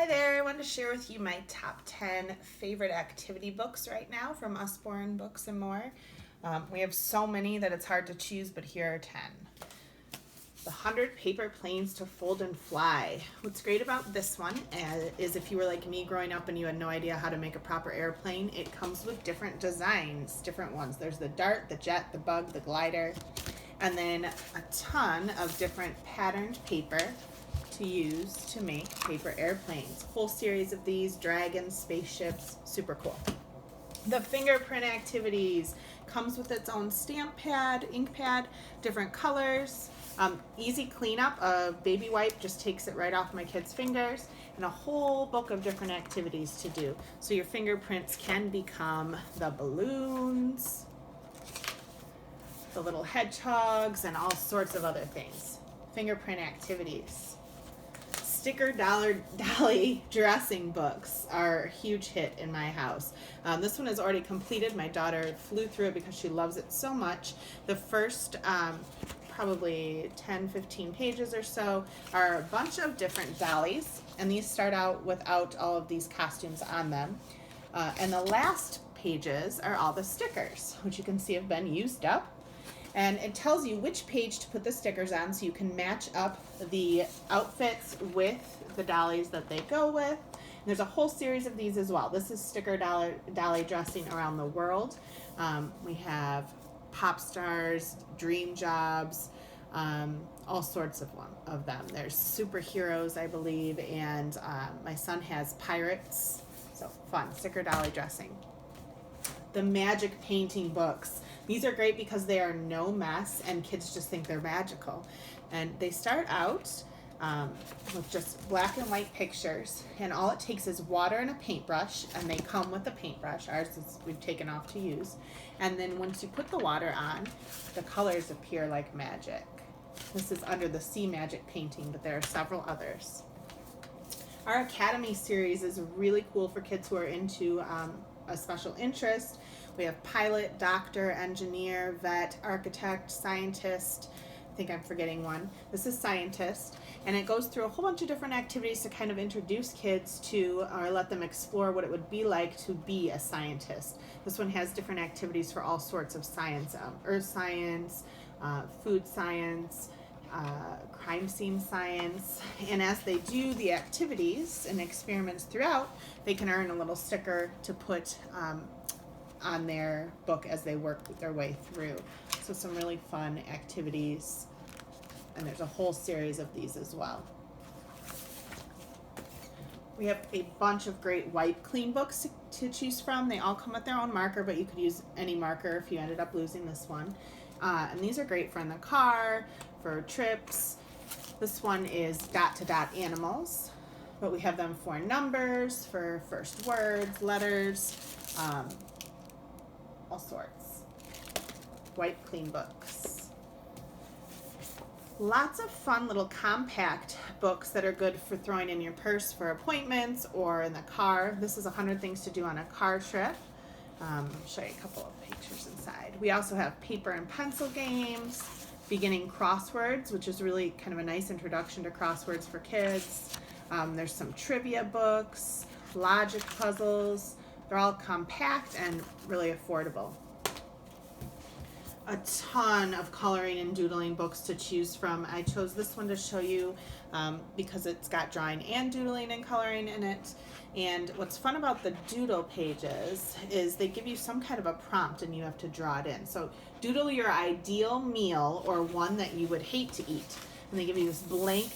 Hi there, I wanted to share with you my top 10 favorite activity books right now from Usborne Books and More. We have so many that it's hard to choose, but here are 10. The 100 Paper Planes to Fold and Fly. What's great about this one is if you were like me growing up and you had no idea how to make a proper airplane, it comes with different designs, different ones. There's the dart, the jet, the bug, the glider, and then a ton of different patterned paper to use to make paper airplanes. Whole series of these, dragons, spaceships, super cool. The fingerprint activities comes with its own stamp pad, ink pad, different colors, easy cleanup. A baby wipe just takes it right off my kids' fingers, and a whole book of different activities to do. So your fingerprints can become the balloons, the little hedgehogs, and all sorts of other things. Fingerprint activities. Sticker dolly dressing books are a huge hit in my house. This one is already completed. My daughter flew through it because she loves it so much. The first probably 10-15 pages or so are a bunch of different dollies, and these start out without all of these costumes on them. And the last pages are all the stickers, which you can see have been used up. And it tells you which page to put the stickers on so you can match up the outfits with the dollies that they go with. And there's a whole series of these as well. This is sticker dolly dressing around the world. We have pop stars, dream jobs, all sorts of them. There's superheroes, I believe, and my son has pirates. So fun, sticker dolly dressing. The magic painting books. These are great because they are no mess and kids just think they're magical. And they start out with just black and white pictures, and all it takes is water and a paintbrush, and they come with a paintbrush. Ours is we've taken off to use. And then once you put the water on, the colors appear like magic. This is under the Sea Magic painting, but there are several others. Our Academy series is really cool for kids who are into a special interest. We have pilot, doctor, engineer, vet, architect, scientist. I think I'm forgetting one. This is scientist, and it goes through a whole bunch of different activities to kind of introduce kids to or let them explore what it would be like to be a scientist. This one has different activities for all sorts of science, earth science, food science, crime scene science, and as they do the activities and experiments throughout, they can earn a little sticker to put on their book as they work their way through. So some really fun activities, and there's a whole series of these as well. We have a bunch of great wipe clean books to choose from. They all come with their own marker, but you could use any marker if you ended up losing this one. And these are great for in the car, for trips. This one is dot to dot animals, but we have them for numbers, for first words, letters, all sorts. Wipe clean books. Lots of fun little compact books that are good for throwing in your purse for appointments or in the car. This is 100 Things to Do on a Car Trip. I'll show you a couple of pictures inside. We also have paper and pencil games, beginning crosswords, which is really kind of a nice introduction to crosswords for kids. There's some trivia books, logic puzzles. They're all compact and really affordable. A ton of coloring and doodling books to choose from. I chose this one to show you because it's got drawing and doodling and coloring in it. And what's fun about the doodle pages is they give you some kind of a prompt and you have to draw it in. So doodle your ideal meal or one that you would hate to eat. And they give you this blank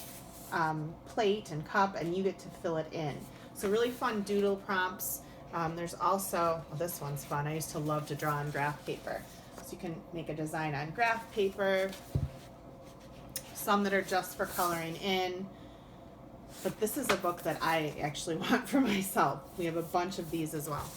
plate and cup, and you get to fill it in. So really fun doodle prompts. There's also, well, this one's fun. I used to love to draw on graph paper. So you can make a design on graph paper. Some that are just for coloring in. But this is a book that I actually want for myself. We have a bunch of these as well.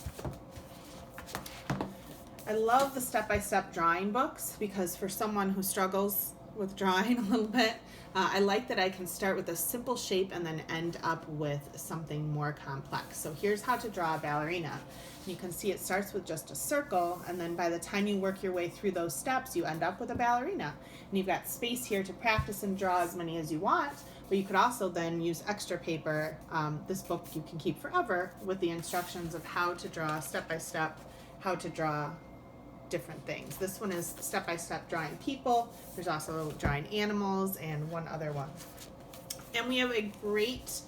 I love the step-by-step drawing books because for someone who struggles with drawing a little bit, I like that I can start with a simple shape and then end up with something more complex. So here's how to draw a ballerina. You can see it starts with just a circle, and then by the time you work your way through those steps, you end up with a ballerina. And you've got space here to practice and draw as many as you want, But you could also then use extra paper. This book you can keep forever with the instructions of how to draw step by step, how to draw different things. This one is step by step drawing people. There's also drawing animals and one other one. And we have a great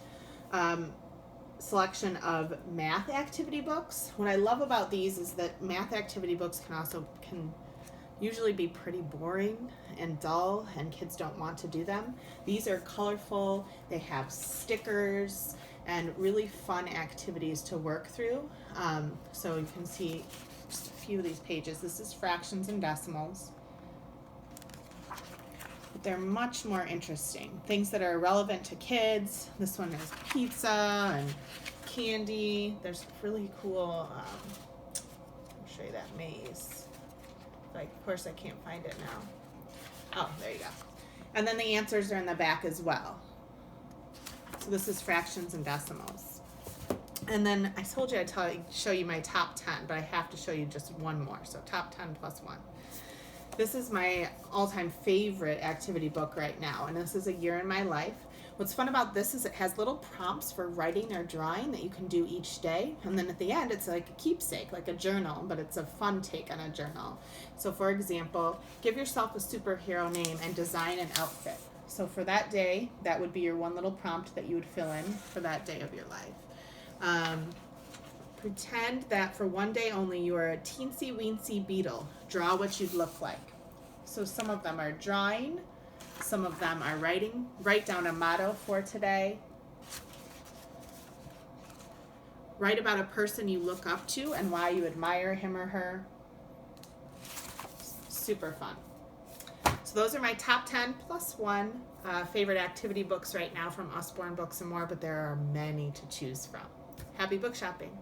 selection of math activity books. What I love about these is that math activity books can usually be pretty boring and dull, and kids don't want to do them. These are colorful, they have stickers, and really fun activities to work through. So you can see just a few of these pages. This is fractions and decimals. But they're much more interesting. Things that are relevant to kids. This one is pizza and candy. There's really cool, I'll show you that maze. Of course I can't find it now. Oh, there you go. And then the answers are in the back as well. So this is fractions and decimals. And then I told you I'd show you my top 10, but I have to show you just one more. So top 10 plus one. This is my all-time favorite activity book right now, and this is A Year in My Life. What's fun about this is it has little prompts for writing or drawing that you can do each day, and then at the end it's like a keepsake, like a journal, but it's a fun take on a journal. So for example, give yourself a superhero name and design an outfit. So for that day, that would be your one little prompt that you would fill in for that day of your life. Pretend that for one day only you are a teensy weensy beetle. Draw what you'd look like. So some of them are drawing, some of them are writing. Write down a motto for today. Write about a person you look up to and why you admire him or her. Super fun. So those are my top 10 plus one favorite activity books right now from Usborne Books and More, but there are many to choose from. Happy book shopping.